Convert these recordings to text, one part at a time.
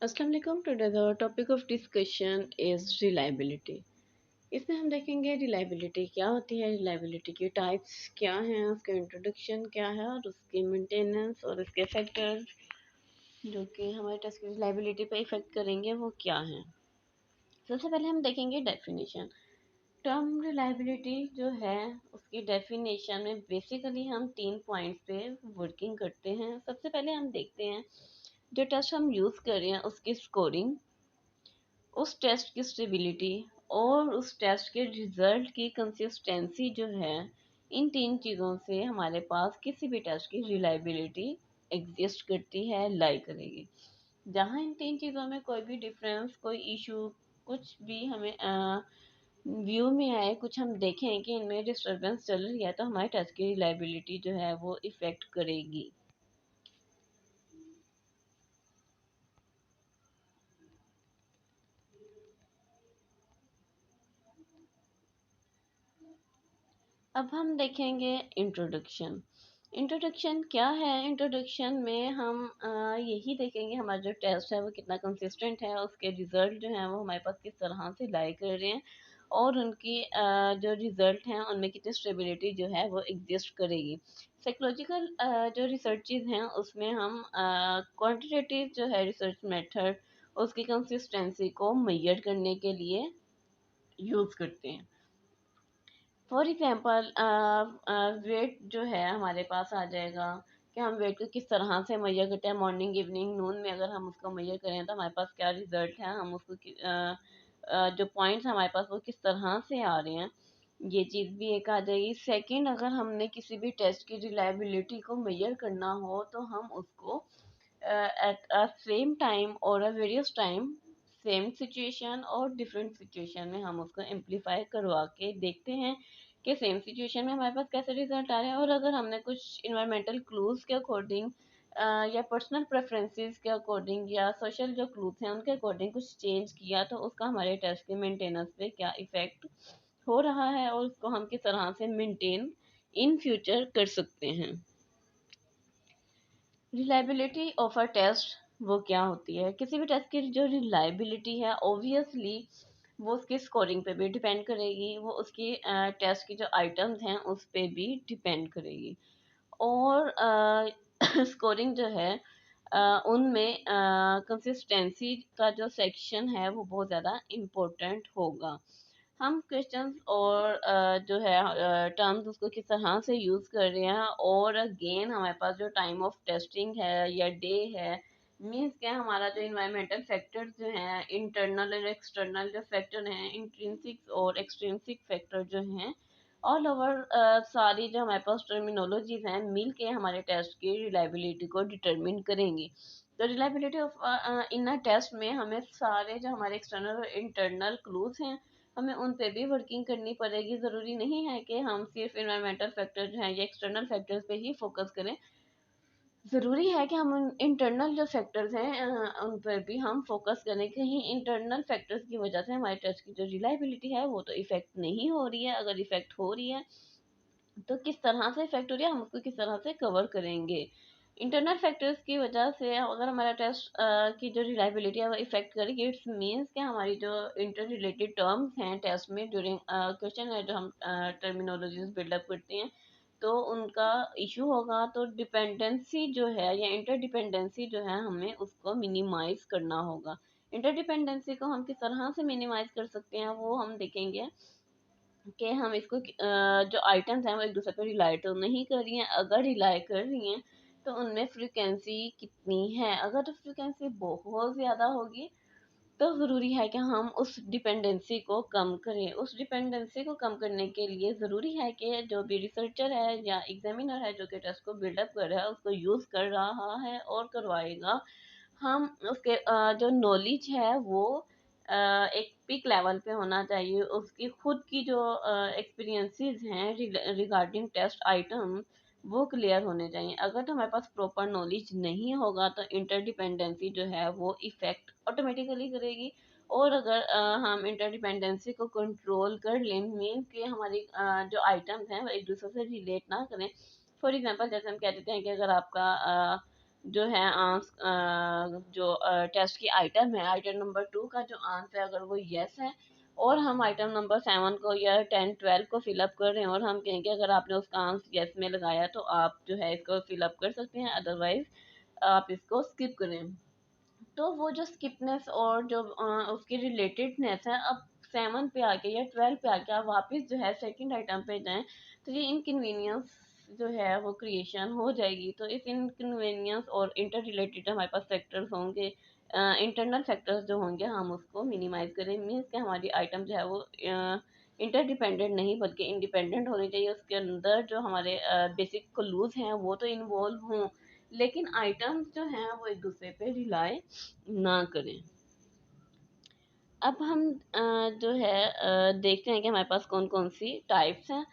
अस्सलाम वालेकुम। Today the topic of discussion is reliability. इसमें हम देखेंगे रिलायबिलिटी क्या होती है, रिलायबिलिटी के टाइप्स क्या हैं, उसका इंट्रोडक्शन क्या है और उसकी मेंटेनेंस और उसके फैक्टर जो कि हमारे टेस्ट की रिलायबिलिटी पे इफ़ेक्ट करेंगे वो क्या हैं। सबसे पहले हम देखेंगे डेफिनेशन। टर्म रिलायबिलिटी जो है उसकी डेफिनेशन में बेसिकली हम 3 पॉइंट्स पे वर्किंग करते हैं। सबसे पहले हम देखते हैं जो टेस्ट हम यूज़ कर रहे हैं उसकी स्कोरिंग, उस टेस्ट की स्टेबिलिटी और उस टेस्ट के रिजल्ट की कंसिस्टेंसी जो है। इन तीन चीज़ों से हमारे पास किसी भी टेस्ट की रिलायबिलिटी एग्जिस्ट करती है, लाई करेगी। जहाँ इन तीन चीज़ों में कोई भी डिफरेंस, कोई इशू, कुछ भी हमें व्यू में आए, कुछ हम देखें कि इनमें डिस्टरबेंस चल रही है, तो हमारे टेस्ट की रिलायबिलिटी जो है वो इफ़ेक्ट करेगी। अब हम देखेंगे इंट्रोडक्शन। इंट्रोडक्शन क्या है? इंट्रोडक्शन में हम यही देखेंगे हमारा जो टेस्ट है वो कितना कंसिस्टेंट है, उसके रिजल्ट जो हैं वो हमारे पास किस तरह से लाई कर रहे हैं और उनकी जो रिजल्ट हैं उनमें कितनी स्टेबिलिटी जो है वो एग्जिस्ट करेगी। साइकोलॉजिकल जो रिसर्चेज हैं उसमें हम क्वांटिटेटिव जो है रिसर्च मेथड उसकी कंसिस्टेंसी को मेजर करने के लिए यूज़ करते हैं। फॉर एग्जाम्पल वेट जो है हमारे पास आ जाएगा कि हम वेट को किस तरह से मेजर करते हैं। मॉर्निंग, इवनिंग, नून में अगर हम उसको मेजर करें तो हमारे पास क्या रिजल्ट है, हम उसको जो पॉइंट्स हमारे पास वो किस तरह से आ रहे हैं, ये चीज़ भी एक आ जाएगी। सेकंड, अगर हमने किसी भी टेस्ट की रिलायबिलिटी को मेजर करना हो तो हम उसको एट अ सेम टाइम और a various time, same situation और डिफरेंट सिचुएशन में हम उसको एम्पलीफाई करवा के देखते हैं कि सेम सिचुएशन में हमारे पास कैसे रिजल्ट आ रहे हैं। और अगर हमने कुछ इन्वायरमेंटल क्लूज के अकॉर्डिंग या पर्सनल प्रेफरेंसेस के अकॉर्डिंग या सोशल जो क्लूज हैं उनके अकॉर्डिंग कुछ चेंज किया तो उसका हमारे टेस्ट के मेंटेनेंस पे क्या इफेक्ट हो रहा है और उसको हम किस तरह से मेंटेन इन फ्यूचर कर सकते हैं। रिलायबिलिटी ऑफ अ टेस्ट वो क्या होती है? किसी भी टेस्ट की जो रिलायबिलिटी है ऑब्वियसली वो उसकी स्कोरिंग पे भी डिपेंड करेगी, वो उसकी टेस्ट की जो आइटम्स हैं उस पे भी डिपेंड करेगी। और स्कोरिंग जो है उनमें कंसिस्टेंसी का जो सेक्शन है वो बहुत ज़्यादा इम्पोर्टेंट होगा। हम क्वेश्चंस और जो है टर्म्स उसको किस तरह से यूज़ कर रहे हैं और अगेन हमारे पास जो टाइम ऑफ टेस्टिंग है या डे है, मीन्स क्या, हमारा जो इन्वायरमेंटल फैक्टर्स जो हैं, इंटरनल और एक्सटर्नल जो फैक्टर हैं, इंट्रिंसिक और एक्सट्रिंसिक फैक्टर जो हैं, ऑल ओवर सारी जो हमारे पास टर्मिनोलॉजीज हैं मिल के हमारे टेस्ट की रिलायबिलिटी को डिटरमिन करेंगी। तो reliability of in a test में हमें सारे जो हमारे एक्सटर्नल और इंटरनल क्लूज हैं हमें उन पे भी वर्किंग करनी पड़ेगी। ज़रूरी नहीं है कि हम सिर्फ इन्वायरमेंटल फैक्टर जो हैं या एक्सटर्नल फैक्टर्स पे ही फोकस करें। ज़रूरी है कि हम उन इंटरनल जो फैक्टर्स हैं उन पर भी हम फोकस करें। कहीं इंटरनल फैक्टर्स की वजह से हमारे टेस्ट की जो रिलायबिलिटी है वो तो इफ़ेक्ट नहीं हो रही है। अगर इफ़ेक्ट हो रही है तो किस तरह से इफ़ेक्ट हो रही है, हम उसको किस तरह से कवर करेंगे। इंटरनल फैक्टर्स की वजह से अगर हमारा टेस्ट की जो रिलायबिलिटी है वो इफ़ेक्ट करेगी, इट्स मीन्स कि हमारी जो इंटर रिलेटेड टर्म्स हैं टेस्ट में ड्यूरिंग क्वेश्चन है जो हम टर्मिनोलॉजीज बिल्डअप करते हैं तो उनका इशू होगा। तो डिपेंडेंसी जो है या इंटर डिपेंडेंसी जो है हमें उसको मिनिमाइज करना होगा। इंटर डिपेंडेंसी को हम किस तरह से मिनिमाइज कर सकते हैं वो हम देखेंगे कि हम इसको जो आइटम्स हैं वो एक दूसरे पर रिलाई तो नहीं कर रही हैं। अगर रिलाई कर रही हैं तो उनमें फ्रिक्वेंसी कितनी है। अगर तो फ्रिक्वेंसी बहुत ज़्यादा होगी तो ज़रूरी है कि हम उस डिपेंडेंसी को कम करें। उस डिपेंडेंसी को कम करने के लिए ज़रूरी है कि जो भी रिसर्चर है या एग्जामिनर है जो कि टेस्ट को बिल्डअप कर रहा है उसको यूज़ कर रहा है और करवाएगा, हम उसके जो नॉलेज है वो एक पीक लेवल पे होना चाहिए। उसकी खुद की जो एक्सपीरियंसेस हैं रिगार्डिंग टेस्ट आइटम वो क्लियर होने चाहिए। अगर तो हमारे पास प्रॉपर नॉलेज नहीं होगा तो इंटरडिपेंडेंसी जो है वो इफ़ेक्ट ऑटोमेटिकली करेगी। और अगर हम इंटरडिपेंडेंसी को कंट्रोल कर लें, मीन कि हमारी जो आइटम्स हैं वो एक दूसरे से रिलेट ना करें। फॉर एग्जांपल जैसे हम कह देते हैं कि अगर आपका जो है जो टेस्ट की आइटम है, आइटम नंबर 2 का जो आंसर है अगर वो यस है, और हम आइटम नंबर 7 को या 10 12 को फिलअप कर रहे हैं और हम कहेंगे अगर आपने उसका आंसर यस में लगाया तो आप जो है इसको फिलअप कर सकते हैं, अदरवाइज आप इसको स्किप करें। तो वो जो स्किपनेस और जो उसकी रिलेटेडनेस है, अब 7 पे आके या 12 पे आके आप वापस जो है सेकंड आइटम पे जाएं तो ये इनकन्वीनियंस जो है वो क्रिएशन हो जाएगी। तो इस इनकन्वीनियंस और इंटर रिलेटेड हमारे पास फैक्टर्स होंगे, इंटरनल फैक्टर्स जो होंगे हम उसको मिनिमाइज करें, मीन्स कि हमारी आइटम जो है वो इंटरडिपेंडेंट नहीं बल्कि इंडिपेंडेंट होनी चाहिए, उसके अंदर जो हमारे बेसिक क्लूज हैं वो तो इन्वॉल्व हों, लेकिन आइटम्स जो हैं वो एक दूसरे पे रिलाई ना करें। अब हम जो है देखते हैं कि हमारे पास कौन कौन सी टाइप्स हैं।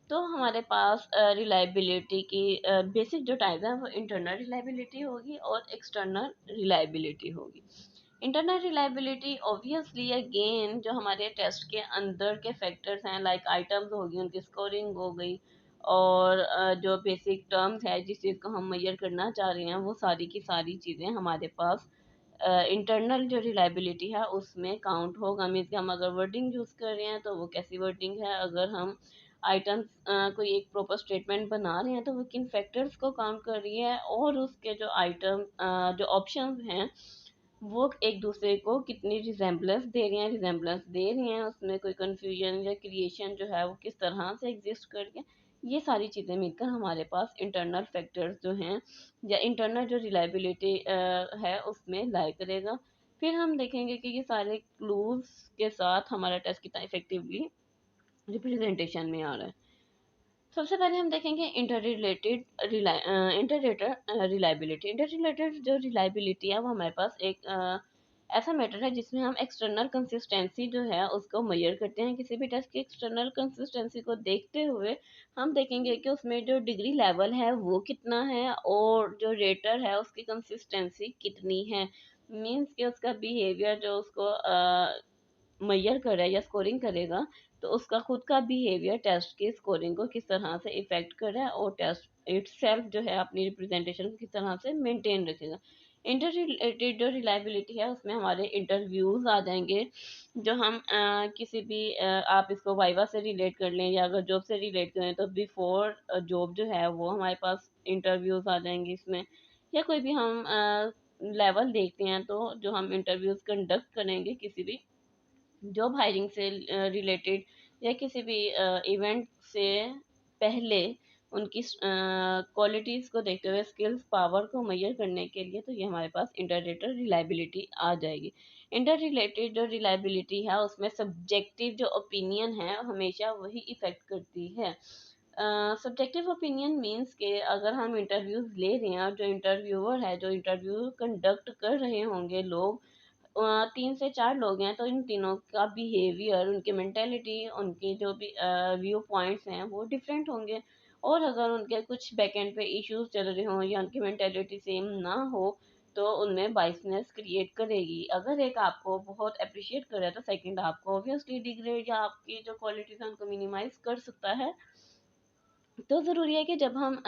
तो हमारे पास रिलायबिलिटी की बेसिक जो टाइप है वो इंटरनल रिलायबिलिटी होगी और एक्सटर्नल रिलायबिलिटी होगी। इंटरनल रिलायबिलिटी ऑब्वियसली अगेन जो हमारे टेस्ट के अंदर के फैक्टर्स हैं, लाइक आइटम्स होगी, उनकी स्कोरिंग हो गई, और जो बेसिक टर्म्स है जिस चीज़ को हम मेजर करना चाह रहे हैं वो सारी की सारी चीज़ें हमारे पास इंटरनल जो रिलायबिलिटी है उसमें काउंट होगा। मीन्स कि हम अगर वर्डिंग यूज़ कर रहे हैं तो वो कैसी वर्डिंग है, अगर हम आइटम्स कोई एक प्रॉपर स्टेटमेंट बना रहे हैं तो वो किन फैक्टर्स को काउंट कर रही है, और उसके जो आइटम जो ऑप्शंस हैं वो एक दूसरे को कितनी रिजेम्बलेंस दे रही हैं, रिजेम्बलेंस दे रही हैं, उसमें कोई कन्फ्यूजन या क्रिएशन जो है वो किस तरह से एग्जिस्ट कर रही है। ये सारी चीज़ें मिलकर हमारे पास इंटरनल फैक्टर्स जो हैं या इंटरनल जो रिलायबिलिटी है उसमें लाई करेगा। फिर हम देखेंगे कि ये सारे क्लूज के साथ हमारा टेस्ट कितना इफेक्टिवली रिप्रेजेंटेशन में आ रहा है। सबसे पहले हम देखेंगे inter related reliability. Inter related जो रिलायबिलिटी है वो हमारे पास एक ऐसा मैटर है जिसमें हम एक्सटर्नल कंसिस्टेंसी जो है उसको मेजर करते हैं। किसी भी टेस्ट की एक्सटर्नल कंसिस्टेंसी को देखते हुए हम देखेंगे कि उसमें जो डिग्री लेवल है वो कितना है और जो रेटर है उसकी कंसिस्टेंसी कितनी है। मीन्स कि उसका बिहेवियर जो उसको मेजर कर रहा है या स्कोरिंग करेगा तो उसका खुद का बिहेवियर टेस्ट की स्कोरिंग को किस तरह से इफेक्ट कर रहा है और टेस्ट इटसेल्फ जो है अपनी रिप्रेजेंटेशन को किस तरह से मेंटेन रखेगा। इंटर रिलेटेड जो रिलायबिलिटी है उसमें हमारे इंटरव्यूज आ जाएंगे, जो हम किसी भी आप इसको वाइवा से रिलेट कर लें या अगर जॉब से रिलेट करें तो बिफोर जॉब जो है वो हमारे पास इंटरव्यूज आ जाएंगे इसमें, या कोई भी हम लेवल देखते हैं तो जो हम इंटरव्यूज कंडक्ट करेंगे किसी भी जॉब हायरिंग से रिलेटेड या किसी भी इवेंट से पहले उनकी क्वालिटीज़ को देखते हुए स्किल्स पावर को मेजर करने के लिए तो ये हमारे पास इंटररेटर रिलायबिलिटी आ जाएगी। इंटर रिलेटेड जो रिलायबिलिटी है उसमें सब्जेक्टिव जो ओपिनियन है हमेशा वही इफेक्ट करती है। सब्जेक्टिव ओपिनियन मीन्स के अगर हम इंटरव्यूज ले रहे हैं और जो इंटरव्यूअर है जो इंटरव्यू कंडक्ट कर रहे होंगे लोग 3 से 4 लोग हैं तो इन तीनों का बिहेवियर, उनकी मेंटेलिटी, उनकी जो भी व्यू पॉइंट्स हैं वो डिफरेंट होंगे, और अगर उनके कुछ बैकएंड पे इश्यूज चल रहे हों या उनकी मेंटेलिटी सेम ना हो तो उनमें बाइसनेस क्रिएट करेगी। अगर एक आपको बहुत अप्रिशिएट करे तो सेकंड आपको ऑब्वियसली डिग्रेड या आपकी जो क्वालिटीज हैं उनको मिनिमाइज कर सकता है। तो ज़रूरी है कि जब हम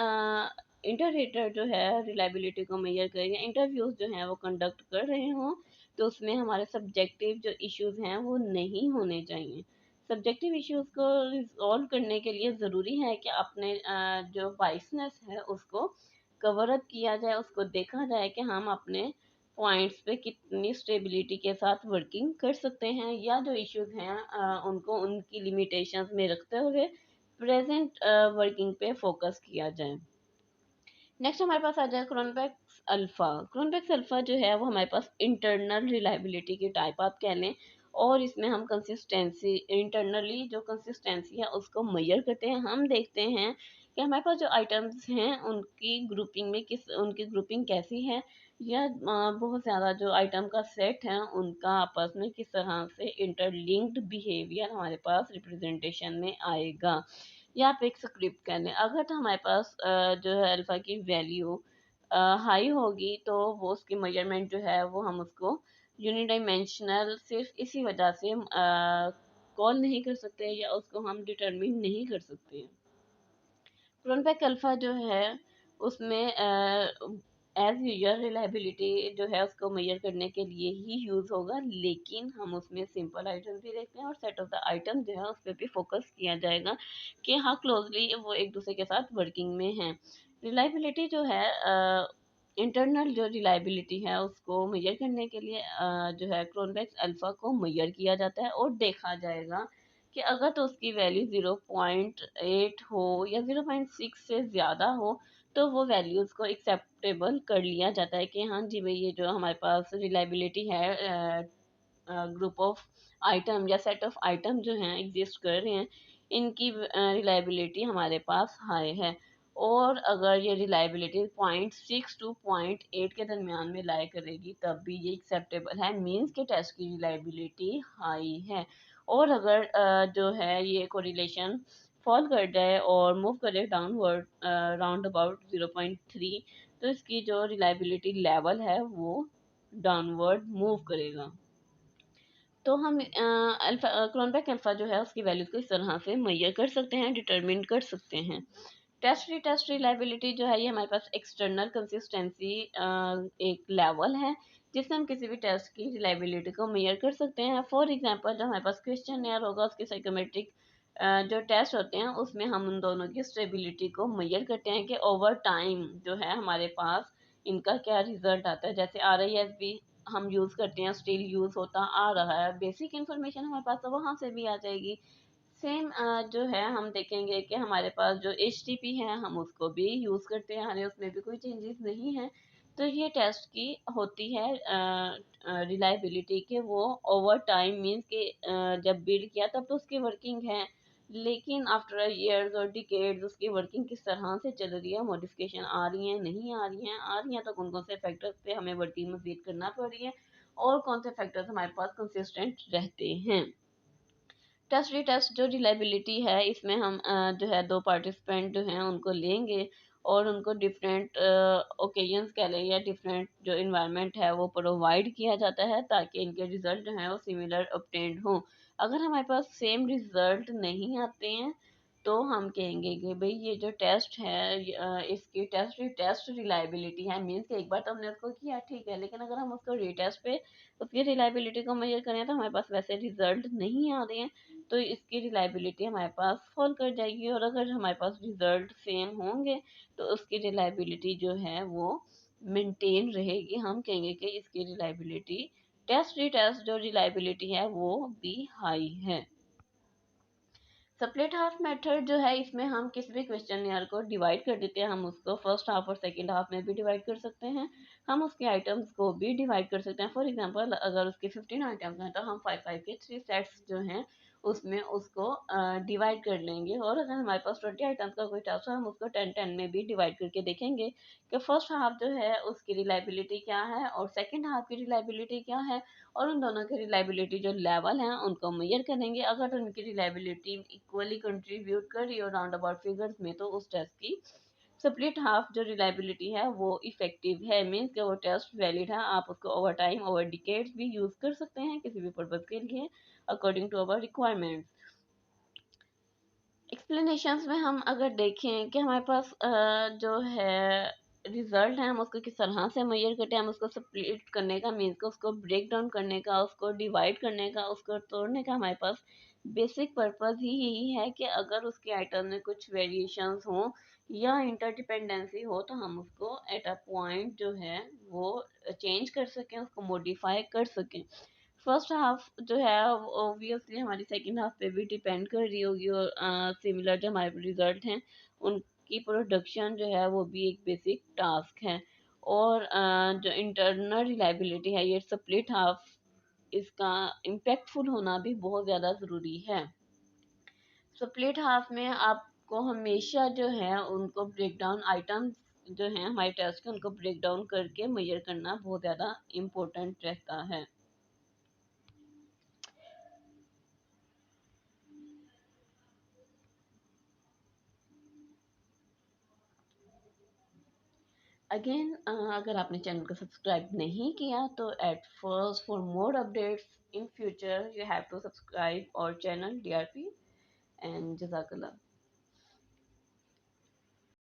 इंटररेटर जो है रिलायबिलिटी को मेजर करें या इंटरव्यूज जो हैं वो कंडक्ट कर रहे हों तो उसमें हमारे सब्जेक्टिव जो इश्यूज हैं वो नहीं होने चाहिए। सब्जेक्टिव इश्यूज को रिजॉल्व करने के लिए ज़रूरी है कि अपने जो बाइसनेस है उसको कवर अप किया जाए, उसको देखा जाए कि हम अपने पॉइंट्स पे कितनी स्टेबिलिटी के साथ वर्किंग कर सकते हैं, या जो इश्यूज हैं उनको उनकी लिमिटेशंस में रखते हुए प्रेजेंट वर्किंग पे फोकस किया जाए। नेक्स्ट हमारे पास आ जाए क्रोनबेक्स अल्फा। क्रोनबेक्स अल्फा जो है वो हमारे पास इंटरनल रिलायबिलिटी की टाइप आप कह लें, और इसमें हम कंसिस्टेंसी इंटरनली जो कंसिस्टेंसी है उसको मेजर करते हैं। हम देखते हैं कि हमारे पास जो आइटम्स हैं उनकी ग्रुपिंग में किस उनकी ग्रुपिंग कैसी है, या बहुत ज़्यादा जो आइटम का सेट है उनका आपस में किस तरह से इंटरलिंक्ड बिहेवियर हमारे पास रिप्रेजेंटेशन में आएगा, या आप एक स्क्रिप्ट कह लें। अगर तो हमारे पास जो है अल्फ़ा की वैल्यू हाई होगी तो वो उसकी मेजरमेंट जो है वो हम उसको यूनिडायमेंशनल सिर्फ इसी वजह से कॉल नहीं कर सकते या उसको हम डिटरमिन नहीं कर सकते। क्रोनबेक अल्फ़ा जो है उसमें एज यूजल रिलायबिलिटी जो है उसको मेजर करने के लिए ही यूज़ होगा, लेकिन हम उसमें सिंपल आइटम भी देखते हैं और सेट ऑफ द आइटम जो है उस पर भी फोकस किया जाएगा कि हाँ क्लोजली वो एक दूसरे के साथ वर्किंग में हैं। रिलायबिलिटी जो है इंटरनल जो रिलायबिलिटी है उसको मेजर करने के लिए जो है क्रोनबेक अल्फ़ा को मेजर किया जाता है और देखा जाएगा कि अगर तो उसकी वैल्यू 0.8 हो या 0.6 से ज़्यादा हो तो वो वैल्यूज़ को एक्सेप्टेबल कर लिया जाता है कि हाँ जी भाई ये जो हमारे पास रिलायबिलिटी है ग्रुप ऑफ आइटम या सेट ऑफ आइटम जो हैं एग्जिस्ट कर रहे हैं इनकी रिलायबिलिटी हमारे पास हाई है। और अगर ये रिलायबिलिटी 0.6 to 0.8 के दरमियान में लाई करेगी तब भी ये एक्सेप्टेबल है, मींस के टेस्ट की रिलायबिलिटी हाई है। और अगर जो है ये कोरिलेशन फॉल कर जाए और मूव करे डाउनवर्ड राउंड अबाउट 0.3 तो इसकी जो रिलायबिलिटी लेवल है वो डाउनवर्ड मूव करेगा। तो हम अल्फा क्रोनबेक अल्फा जो है उसकी वैल्यूज को इस तरह से मेजर कर सकते हैं, डिटरमिन कर सकते हैं। टेस्ट रिलायबिलिटी जो है ये हमारे पास एक्सटर्नल कंसिस्टेंसी एक लेवल है जिससे हम किसी भी टेस्ट की रिलायबिलिटी को मेजर कर सकते हैं। फॉर एग्जांपल जब हमारे पास क्वेश्चन एयर होगा उसके साइकोमेट्रिक जो टेस्ट होते हैं उसमें हम उन दोनों की स्टेबिलिटी को मेजर करते हैं कि ओवर टाइम जो है हमारे पास इनका क्या रिजल्ट आता है। जैसे RISB हम यूज़ करते हैं, स्टिल यूज़ होता आ रहा है, बेसिक इन्फॉर्मेशन हमारे पास तो वहाँ से भी आ जाएगी। सेम जो है हम देखेंगे कि हमारे पास जो HTP है हम उसको भी यूज़ करते हैं, हालांकि उसमें भी कोई चेंजेस नहीं है। तो ये टेस्ट की होती है रिलायबिलिटी के वो ओवर टाइम मीन्स कि जब बिल्ड किया तब तो उसकी वर्किंग है, लेकिन आफ्टर ईयर्स और डिकेड्स उसकी वर्किंग किस तरह से चल रही है, मॉडिफिकेशन आ रही हैं नहीं आ रही हैं, आ रही हैं तो कौन कौन से फैक्टर्स पे हमें वर्किंग मजीद करना पड़ रही है और कौन से फैक्टर्स हमारे पास कंसिस्टेंट रहते हैं। टेस्ट रीटेस्ट जो रिलायबिलिटी है इसमें हम जो है दो पार्टिसिपेंट जो हैं उनको लेंगे और उनको डिफरेंट ओकेजन्स कह लें या डिफरेंट जो इन्वायरमेंट है वो प्रोवाइड किया जाता है ताकि इनके रिजल्ट जो हैं वो सिमिलर ऑब्टेन्ड हों। अगर हमारे पास सेम रिजल्ट नहीं आते हैं तो हम कहेंगे कि भाई ये जो टेस्ट है इसकी टेस्ट रिलायबिलिटी है, मीन्स कि एक बार तो हमने उसको किया ठीक है, लेकिन अगर हम उसको रीटेस्ट पे उसकी रिलायबिलिटी को मेजर करें तो हमारे पास वैसे रिजल्ट नहीं आ रहे हैं तो इसकी रिलायबिलिटी हमारे पास फॉल कर जाएगी। और अगर हमारे पास रिजल्ट सेम होंगे तो उसकी रिलायबिलिटी जो है वो मेंटेन रहेगी, हम कहेंगे कि इसकी रिलायबिलिटी टेस्ट जो रिलायबिलिटी है वो भी हाई है। स्प्लिट हाफ मेथड जो है इसमें हम किसी भी क्वेश्चन यार को डिवाइड कर देते हैं, हम उसको फर्स्ट हाफ और सेकंड हाफ में भी डिवाइड कर सकते हैं, हम उसके आइटम्स को भी डिवाइड कर सकते हैं। फॉर एग्जांपल अगर उसके 15 आइटम्स हैं तो हम 5 5 के 3 सेट्स जो हैं उसमें उसको डिवाइड कर लेंगे। और अगर हमारे पास 20 आइटम्स का कोई टास्क है हम उसको 10 10 में भी डिवाइड करके देखेंगे कि फर्स्ट हाफ जो है उसकी रिलायबिलिटी क्या है और सेकेंड हाफ की रिलायबिलिटी क्या है, और उन दोनों की रिलायबिलिटी जो लेवल हैं उनको मेजर करेंगे। अगर उनकी रिलायबिलिटी इक्वली कंट्रीब्यूट कर रही हो राउंड अबाउट फिगर्स में तो उस टेस्ट की स्प्लिट हाफ जो रिलायबिलिटी है वो इफेक्टिव है, मीन्स कि वो टेस्ट वैलिड है। आप उसको ओवर टाइम ओवर डिकेड्स भी यूज़ कर सकते हैं किसी भी पर्पज़ के लिए according to our requirements. Explanations में हम अगर देखें कि हमारे पास जो है रिजल्ट है हम उसको किस तरह से मेजर करते हैं, हम उसको स्प्लिट करने का मीन्स को उसको ब्रेक डाउन करने का, उसको डिवाइड करने का, उसको तोड़ने का हमारे पास बेसिक पर्पस ही यही है कि अगर उसके आइटम में कुछ वेरिएशंस हों या इंटरडिपेंडेंसी हो तो हम उसको एट अ पॉइंट जो है वो चेंज कर सकें, उसको मॉडिफाई कर सकें। फर्स्ट हाफ जो है ऑब्वियसली हमारी सेकंड हाफ पे भी डिपेंड कर रही होगी और सिमिलर जो हमारे रिजल्ट हैं उनकी प्रोडक्शन जो है वो भी एक बेसिक टास्क है। और जो इंटरनल रिलायबिलिटी है ये स्प्लिट हाफ इसका इम्पैक्टफुल होना भी बहुत ज़्यादा ज़रूरी है। स्प्लिट हाफ में आपको हमेशा जो है उनको ब्रेक डाउन आइटम्स जो हैं हमारे टेस्ट के उनको ब्रेक डाउन करके मेजर करना बहुत ज़्यादा इम्पोर्टेंट रहता है। अगेन अगर आपने चैनल को सब्सक्राइब नहीं किया तो at first for more updates in future you have to subscribe और चैनल DRP एंड जजाकल्ला।